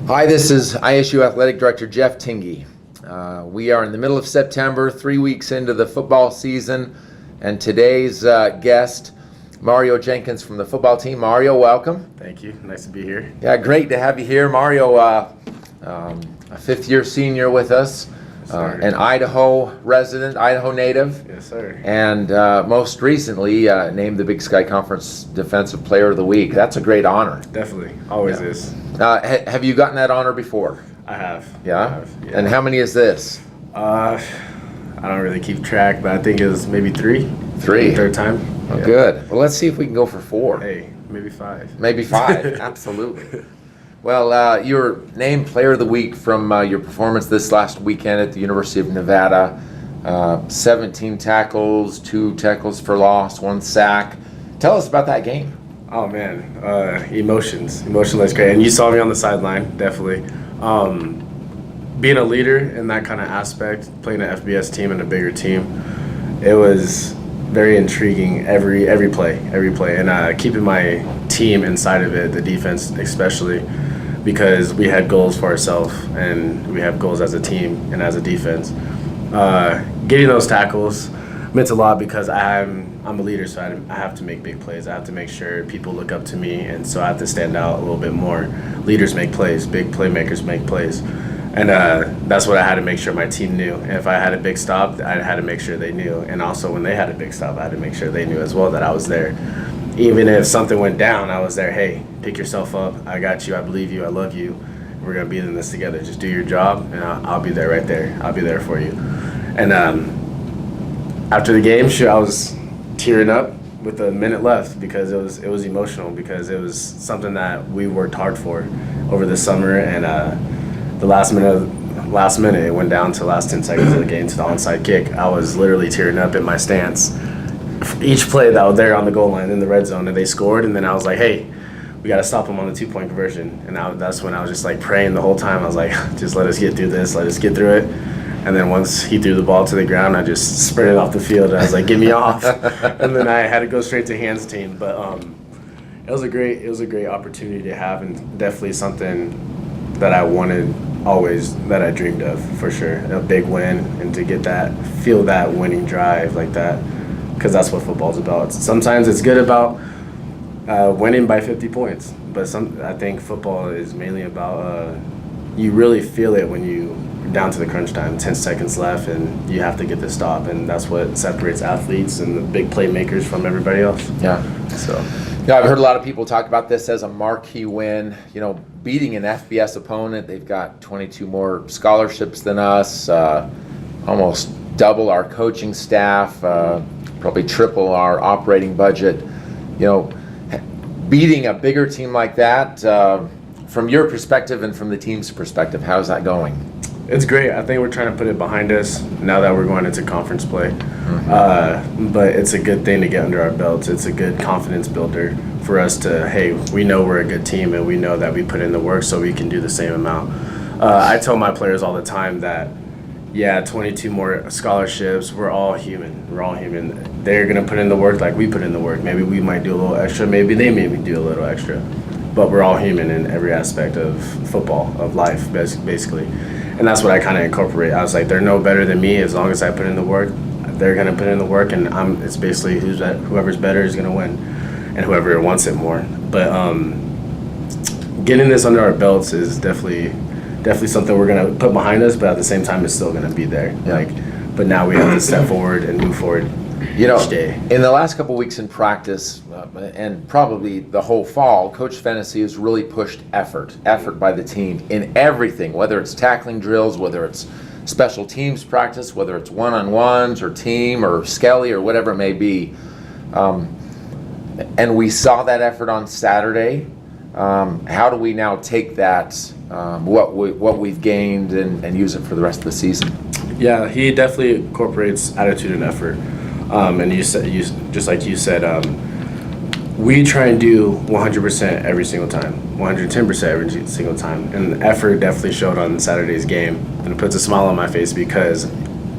Hi, this is ISU Athletic Director Jeff Tingey. We are in the middle of September, 3 weeks into the football season, and today's guest, Mario Jenkins from the football team. Mario, welcome. Thank you. Nice to be here. Yeah, great to have you here. Mario, a fifth-year senior with us, an Idaho resident, Idaho native. Yes, sir. And most recently named the Big Sky Conference Defensive Player of the Week. That's a great honor. Definitely. Always is. Have you gotten that honor before? I have. Yeah? I have, yeah. And how many is this? I don't really keep track, but I think it was maybe three. Three. Third time. Oh, good. Well, let's see if we can go for four. Hey, maybe five. Maybe five. Absolutely. Well, you were named Player of the Week from your performance this last weekend at the University of Nevada. 17 tackles, 2 tackles for loss, 1 sack. Tell us about that game. Oh, man. Emotions. Emotionless, great. And you saw me on the sideline, definitely. Being a leader in that kind of aspect, playing an FBS team and a bigger team, it was very intriguing every play, and keeping my team inside of it, the defense especially, because we had goals for ourselves and we have goals as a team and as a defense. Getting those tackles meant a lot because I'm a leader, so I have to make big plays. I have to make sure people look up to me, and so I have to stand out a little bit more. Leaders make plays, big playmakers make plays. And that's what I had to make sure my team knew. And if I had a big stop, I had to make sure they knew. And also when they had a big stop, I had to make sure they knew as well that I was there. Even if something went down, I was there. Hey, pick yourself up. I got you. I believe you. I love you. We're going to be in this together. Just do your job, and I'll be there right there. I'll be there for you. And after the game, sure, I was tearing up with a minute left because it was emotional, because it was something that we worked hard for over the summer. And the last minute, it went down to the last 10 seconds of the game to the onside kick. I was literally tearing up in my stance. Each play that was there on the goal line in the red zone, and they scored, and then I was like, hey, we got to stop them on the 2-point conversion. And that's when I was just like praying the whole time. I was like, just let us get through this, let us get through it. And then once he threw the ball to the ground, I just sprinted off the field, and I was like, get me off. And then I had to go straight to Hans team. But it was a great opportunity to have, and definitely something that I wanted always, that I dreamed of, for sure. A big win, and to feel that winning drive like that, because that's what football's about. Sometimes it's good about winning by 50 points, but I think football is mainly about you really feel it when you're down to the crunch time, 10 seconds left, and you have to get the stop, and that's what separates athletes and the big playmakers from everybody else. Yeah. So. Yeah, I've heard a lot of people talk about this as a marquee win. You know, beating an FBS opponent. They've got 22 more scholarships than us, almost double our coaching staff, probably triple our operating budget. You know, beating a bigger team like that, from your perspective and from the team's perspective, how's that going? It's great. I think we're trying to put it behind us now that we're going into conference play. But it's a good thing to get under our belts. It's a good confidence builder for us to, hey, we know we're a good team, and we know that we put in the work, so we can do the same amount. I tell my players all the time that, yeah, 22 more scholarships, we're all human. We're all human. They're going to put in the work like we put in the work. Maybe we might do a little extra. Maybe they maybe do a little extra. But we're all human in every aspect of football, of life, basically. And that's what I kind of incorporate. I was like, they're no better than me. As long as I put in the work, they're going to put in the work, and it's basically whoever's better is going to win, and whoever wants it more. But getting this under our belts is definitely something we're going to put behind us, but at the same time, it's still going to be there. Yeah. But now we have to step forward and move forward. Each day. In the last couple of weeks in practice, and probably the whole fall, Coach Fennessy has really pushed effort by the team in everything, whether it's tackling drills, whether it's special teams practice, whether it's one-on-ones or team or Skelly or whatever it may be. And we saw that effort on Saturday. How do we now take that, what we've gained, and use it for the rest of the season? Yeah, he definitely incorporates attitude and effort. And just like you said, we try and do 100% every single time, 110% every single time. And effort definitely showed on Saturday's game. And it puts a smile on my face because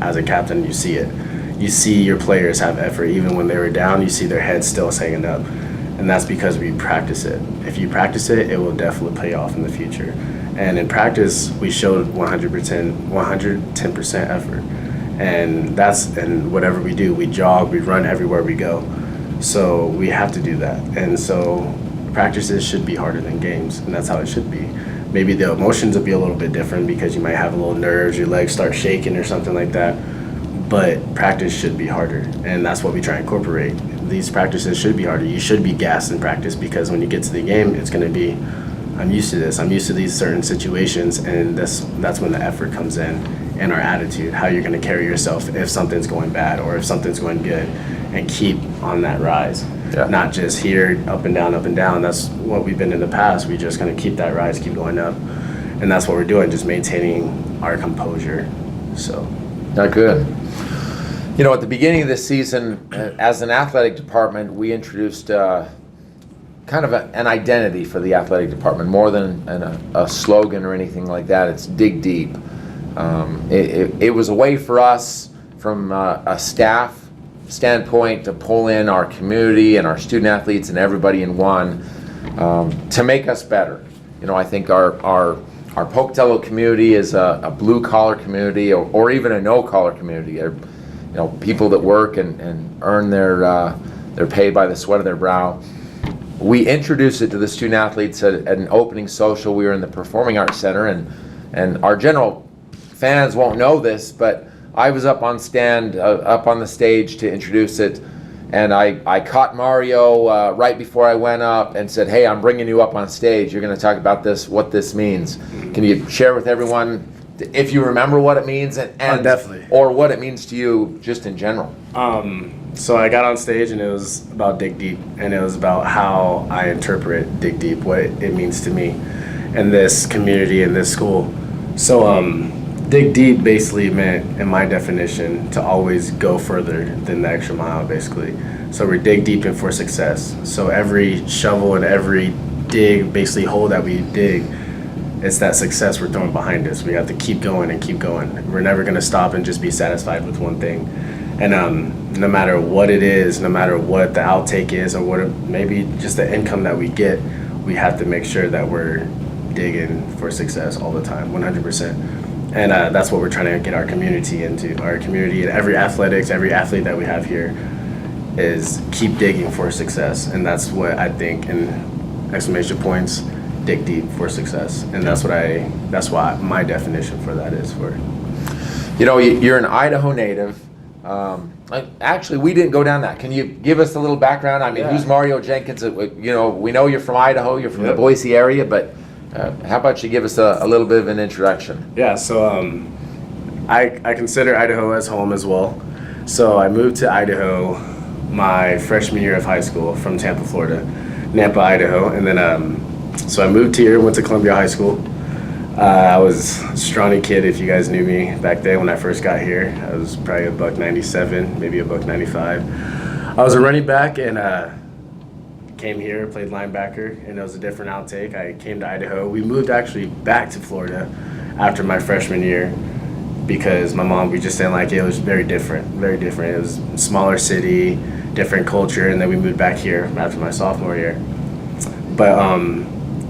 as a captain, you see it. You see your players have effort. Even when they were down, you see their heads still hanging up. And that's because we practice it. If you practice it, it will definitely pay off in the future. And in practice, we showed 110% effort. And whatever we do, we jog, we run everywhere we go. So we have to do that. And so practices should be harder than games, and that's how it should be. Maybe the emotions will be a little bit different because you might have a little nerves, your legs start shaking or something like that. But practice should be harder, and that's what we try and incorporate. These practices should be harder. You should be gassed in practice because when you get to the game, it's going to be, I'm used to this. I'm used to these certain situations, and that's when the effort comes in and our attitude, how you're going to carry yourself if something's going bad or if something's going good, and keep on that rise. Yeah. Not just here, up and down, up and down. That's what we've been in the past. We're just going to keep that rise, keep going up. And that's what we're doing, just maintaining our composure. So. Not good. You know, at the beginning of this season, as an athletic department, we introduced kind of an identity for the athletic department, more than a slogan or anything like that. It's dig deep. It was a way for us, from a staff standpoint, to pull in our community and our student athletes and everybody in one, to make us better. You know, I think our Pocatello community is a blue collar community, or even a no collar community. You know, people that work and earn their pay by the sweat of their brow. We introduced it to the student athletes at an opening social. We were in the Performing Arts Center, and our general fans won't know this, but I was up on the stage to introduce it, and I caught Mario right before I went up and said, "Hey, I'm bringing you up on stage. You're going to talk about this, what this means. Can you share with everyone, if you remember, what it means, and definitely, or what it means to you just in general?" So I got on stage, and it was about dig deep, and it was about how I interpret dig deep, what it means to me and this community and this school. So dig deep basically meant, in my definition, to always go further than the extra mile, basically. So we're dig deep in for success. So every shovel and every dig, basically hole that we dig, it's that success we're throwing behind us. We have to keep going and keep going. We're never going to stop and just be satisfied with one thing. And no matter what it is, no matter what the outtake is, or what maybe just the income that we get, we have to make sure that we're digging for success all the time, 100%. And that's what we're trying to get our community into. Our community and every athlete that we have here is keep digging for success. And that's what I think, in exclamation points, dig deep for success. And that's why my definition for that is for. You know, you're an Idaho native. Actually, we didn't go down that. Can you give us a little background? I mean, Who's Mario Jenkins? You know, we know you're from Idaho. You're from the Boise area, but how about you give us a little bit of an introduction? Yeah, so I consider Idaho as home as well. So I moved to Idaho my freshman year of high school from Tampa, Florida, Nampa, Idaho. And then, so I moved here, went to Columbia High School. I was a scrawny kid, if you guys knew me back then when I first got here. I was probably a $197, maybe a $195. I was a running back, and came here, played linebacker, and it was a different outtake. I came to Idaho. We moved actually back to Florida after my freshman year because my mom, we just didn't like it. It was very different, very different. It was a smaller city, different culture, and then we moved back here after my sophomore year. But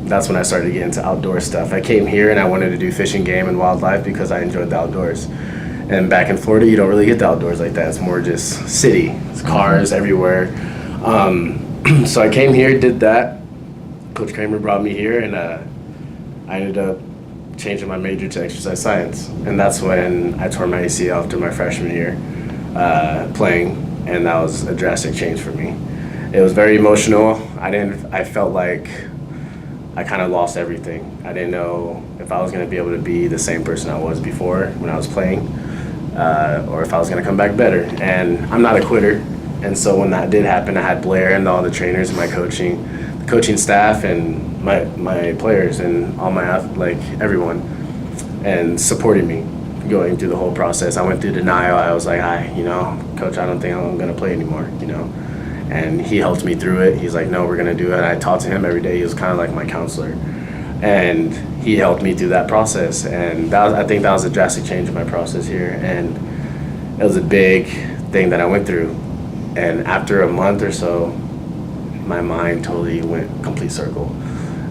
that's when I started to get into outdoor stuff. I came here and I wanted to do fishing, game, and wildlife because I enjoyed the outdoors. And back in Florida, you don't really get the outdoors like that. It's more just city. It's cars everywhere. So I came here, did that. Coach Kramer brought me here, and I ended up changing my major to exercise science. And that's when I tore my ACL after my freshman year playing, and that was a drastic change for me. It was very emotional. I felt like I kind of lost everything. I didn't know if I was going to be able to be the same person I was before when I was playing, or if I was going to come back better. And I'm not a quitter. And so when that did happen, I had Blair and all the trainers and my coaching staff and my players and all everyone, and supporting me going through the whole process. I went through denial. I was like, Coach, I don't think I'm going to play anymore, And he helped me through it. He's like, no, we're going to do it. I talked to him every day. He was kind of like my counselor. And he helped me through that process. And I think that was a drastic change in my process here. And it was a big thing that I went through. And after a month or so, my mind totally went complete circle.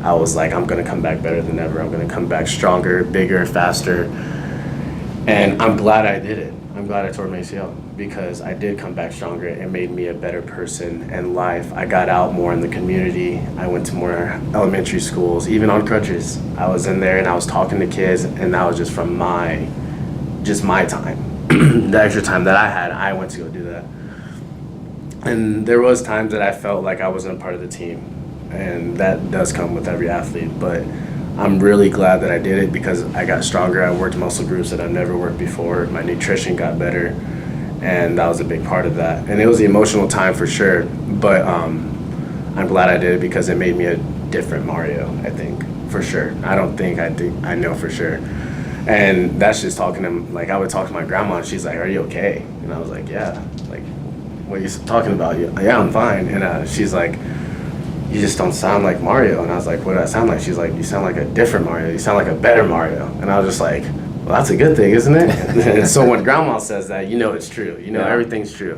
I was like, I'm going to come back better than ever. I'm going to come back stronger, bigger, faster. And I'm glad I did it. I'm glad I tore my ACL because I did come back stronger. It made me a better person in life. I got out more in the community. I went to more elementary schools, even on crutches. I was in there and I was talking to kids, and that was just from my time. The extra time that I had, I went to go do that. And there was times that I felt like I wasn't a part of the team, and that does come with every athlete, but I'm really glad that I did it because I got stronger. I worked muscle groups that I've never worked before. My nutrition got better, and that was a big part of that. And it was the emotional time for sure, but I'm glad I did it because it made me a different Mario, I think, for sure. I know for sure. And that's just talking to him. Like, I would talk to my grandma, and she's like, "Are you okay?" And I was like, "Yeah." Like, "What are you talking about?" "Yeah, I'm fine." And she's like, "You just don't sound like Mario." And I was like, "What do I sound like?" She's like, "You sound like a different Mario. You sound like a better Mario." And I was just like, "Well, that's a good thing, isn't it?" And so when grandma says that, you know it's true. You know, everything's true.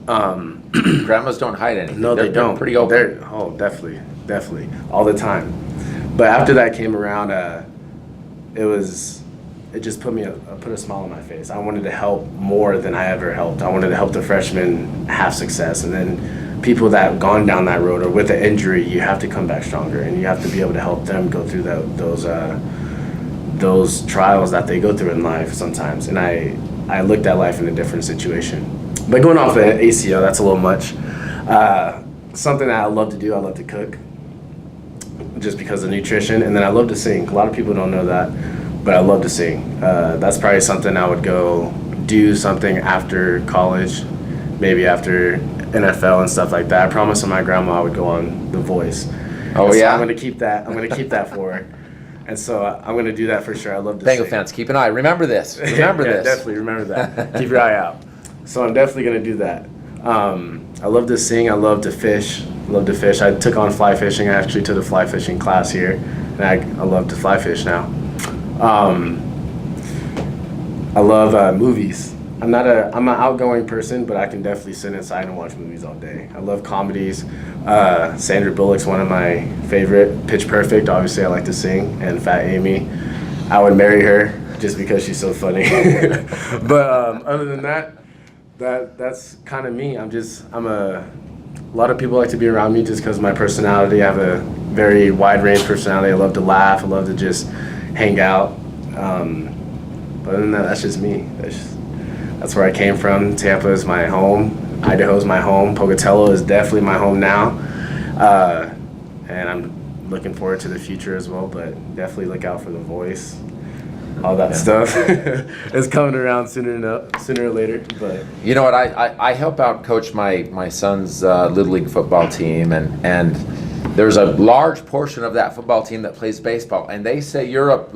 Grandmas don't hide anything. No, they don't. They're pretty open. Definitely, all the time. But after that came around, it just put a smile on my face. I wanted to help more than I ever helped. I wanted to help the freshmen have success, and then people that have gone down that road or with an injury, you have to come back stronger, and you have to be able to help them go through those trials that they go through in life sometimes. And I looked at life in a different situation. But going off an ACL, that's a little much. Something that I love to do, I love to cook, just because of nutrition, and then I love to sing. A lot of people don't know that, but I love to sing. That's probably something I would go do something after college, maybe after NFL and stuff like that. I promised my grandma I would go on The Voice. Oh, so yeah? I'm gonna keep that for her. And so I'm gonna do that for sure. I love to Bengal sing. fans, keep an eye. Remember this. Remember Yeah, this. definitely remember that. Keep your eye out. So I'm definitely gonna do that. I love to sing. I love to fish. I took on fly fishing. I actually took a fly fishing class here, and I love to fly fish now. I love movies. I'm an outgoing person, but I can definitely sit inside and watch movies all day. I love comedies. Sandra Bullock's one of my favorite. Pitch Perfect, obviously I like to sing, and Fat Amy. I would marry her just because she's so funny. But other than that, that's kind of me. A lot of people like to be around me just because of my personality. I have a very wide range personality. I love to laugh. I love to just hang out. But other than that, that's just me. That's where I came from. Tampa is my home. Idaho is my home. Pocatello is definitely my home now. And I'm looking forward to the future as well, but definitely look out for The Voice. All that stuff is coming around sooner or later. But you know what? I help out coach my son's Little League football team, and there's a large portion of that football team that plays baseball, and they say you're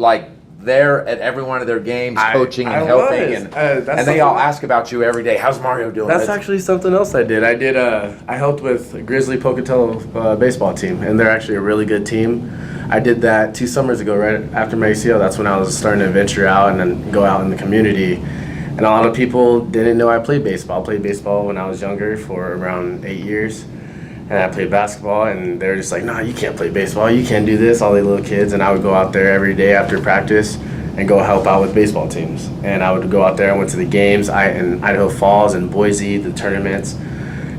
there at every one of their games, coaching and helping, and they all ask about you every day. How's Mario doing? That's actually something else I did. I helped with Grizzly Pocatello baseball team, and they're actually a really good team. I did that 2 summers ago, right after my ACL. That's when I was starting to venture out and then go out in the community. And a lot of people didn't know I played baseball. I played baseball when I was younger for around 8 years. And I played basketball, and they were just like, "No, you can't play baseball. You can't do this," all the little kids. And I would go out there every day after practice and go help out with baseball teams. And I would go out there. I went to the games in Idaho Falls and Boise, the tournaments.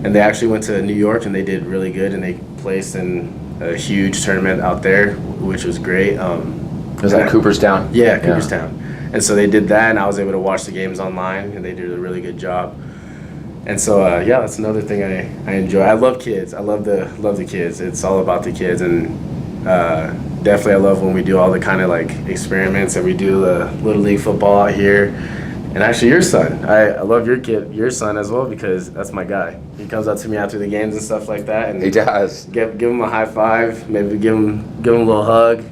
And they actually went to New York, and they did really good, and they placed in a huge tournament out there, which was great. Was that Cooperstown? Yeah, Cooperstown. And so they did that, and I was able to watch the games online, and they did a really good job. And so, that's another thing I enjoy. I love kids. I love the kids. It's all about the kids, and definitely I love when we do all the kind of like experiments, and we do the Little League football out here. And actually, your son, I love your son as well, because that's my guy. He comes up to me after the games and stuff like that, and He does. Give him a high five, maybe give him a little hug,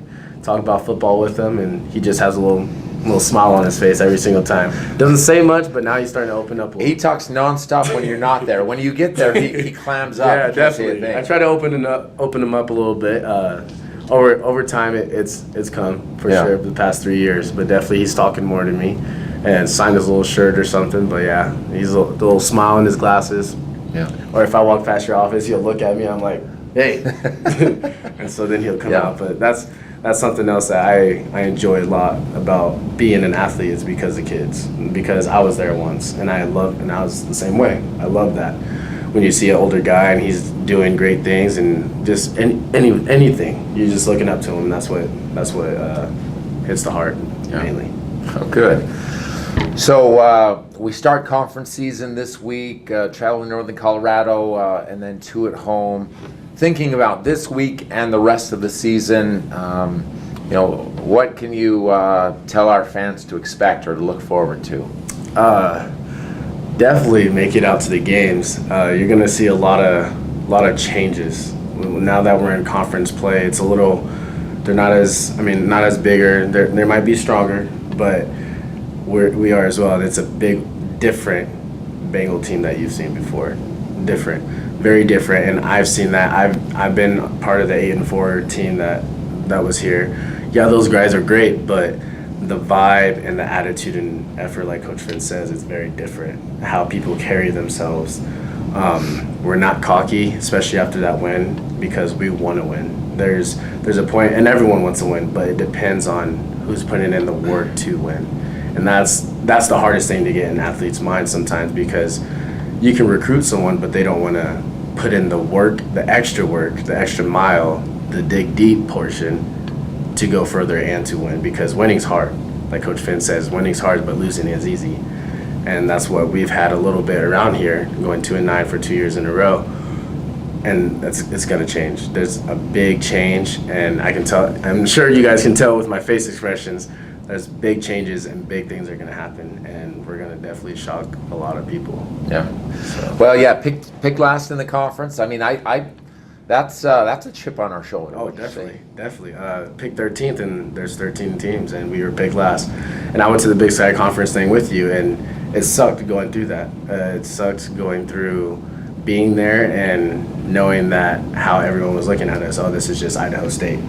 talk about football with him, and he just has a little smile on his face every single time. Doesn't say much, but now he's starting to open up a little. He talks nonstop when you're not there. When you get there, he clams up. Yeah, You can't say a definitely. thing. I try to open him up a little bit. Over time, it's come for sure the past 3 years, but definitely he's talking more to me, and signed his little shirt or something. But yeah, he's the little smile in his glasses. Yeah. Or if I walk past your office, he'll look at me. I'm like, "Hey," and so then he'll come Yeah. out. But that's something else that I enjoy a lot about being an athlete is because of kids, because I was there once, and I was the same way. I love that when you see an older guy and he's doing great things and just anything, you're just looking up to him. That's what hits the heart mainly. Oh, good. So we start conference season this week, traveling Northern Colorado, and then 2 at home. Thinking about this week and the rest of the season, what can you tell our fans to expect or to look forward to? Definitely make it out to the games. You're gonna see a lot of changes now that we're in conference play. It's a little, they're not as bigger. They might be stronger, but we are as well. It's a big, different Bengal team that you've seen before. Different, very different, and I've seen that. I've been part of the 8-4 team that was here. Yeah, those guys are great, but the vibe and the attitude and effort, like Coach Finn says, is very different. How people carry themselves. We're not cocky, especially after that win, because we want to win. There's a point, and everyone wants to win, but it depends on who's putting in the work to win. And that's the hardest thing to get in athletes' minds sometimes, because you can recruit someone, but they don't want to put in the work, the extra mile, the dig deep portion to go further and to win, because winning's hard. Like Coach Finn says, winning's hard, but losing is easy. And that's what we've had a little bit around here, going 2-9 for 2 years in a row. And it's going to change. There's a big change, and I can tell, I'm sure you guys can tell with my face expressions, there's big changes and big things are going to happen, and we're going to definitely shock a lot of people. Yeah. So. Well, yeah, picked last in the conference. I mean, that's a chip on our shoulder. Oh, definitely. Picked 13th, and there's 13 teams, and we were picked last. And I went to the Big Sky Conference thing with you, and it sucked going through that. It sucked going through being there and knowing that how everyone was looking at us. Oh, this is just Idaho State.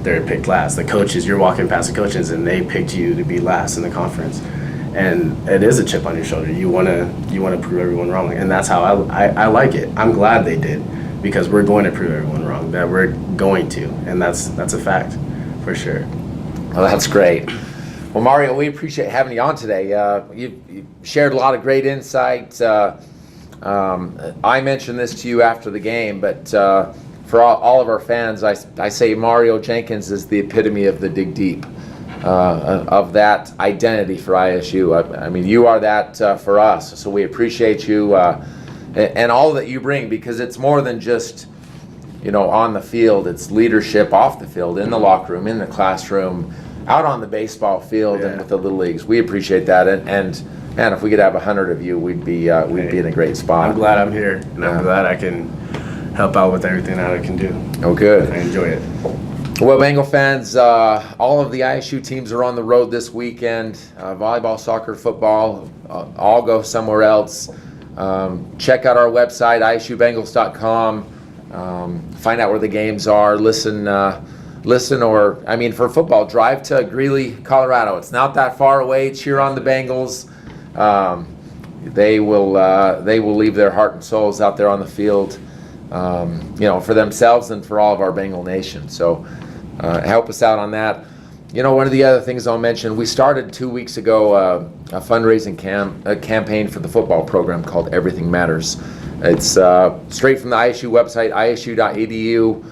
They're picked last. The coaches, you're walking past the coaches, and they picked you to be last in the conference. And it is a chip on your shoulder. You wanna prove everyone wrong, and that's how I like it. I'm glad they did, because we're going to prove everyone wrong. That we're going to, and that's a fact, for sure. Well, that's great. Well, Mario, we appreciate having you on today. You shared a lot of great insight. I mentioned this to you after the game, but for all of our fans, I say Mario Jenkins is the epitome of the dig deep, of that identity for ISU. I mean, you are that for us, so we appreciate you and all that you bring, because it's more than just, on the field. It's leadership off the field, in the locker room, in the classroom, out on the baseball field, and with the little leagues. We appreciate that, and man, if we could have 100 of you, we'd be in a great spot. I'm glad I'm here, and I'm glad I can help out with everything that I can do. Oh, good. I enjoy it. Well, Bengal fans, all of the ISU teams are on the road this weekend. Volleyball, soccer, football, all go somewhere else. Check out our website, isubengals.com. Find out where the games are. Listen, or for football, drive to Greeley, Colorado. It's not that far away. Cheer on the Bengals. They will leave their heart and souls out there on the field, for themselves and for all of our Bengal nation. So help us out on that. One of the other things I'll mention, we started 2 weeks ago a fundraising campaign for the football program called Everything Matters. It's straight from the ISU website, isu.edu,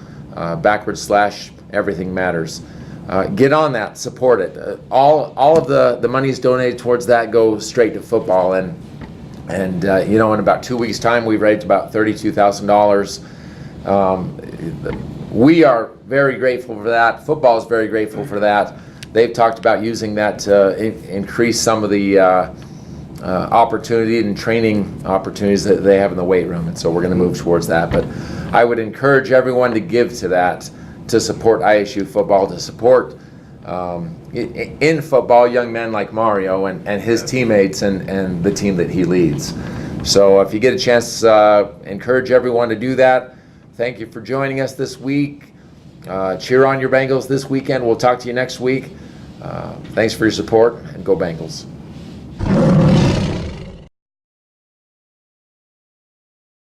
/Everything Matters. Get on that, support it. All of the monies donated towards that go straight to football, and in about 2 weeks' time, we've raised about $32,000. We are very grateful for that. Football is very grateful for that. They've talked about using that to increase some of the opportunity and training opportunities that they have in the weight room, and so we're going to move towards that. But I would encourage everyone to give to that, to support ISU football, to support in football young men like Mario and his teammates and the team that he leads. So if you get a chance, encourage everyone to do that. Thank you for joining us this week. Cheer on your Bengals this weekend. We'll talk to you next week. Thanks for your support, and go Bengals.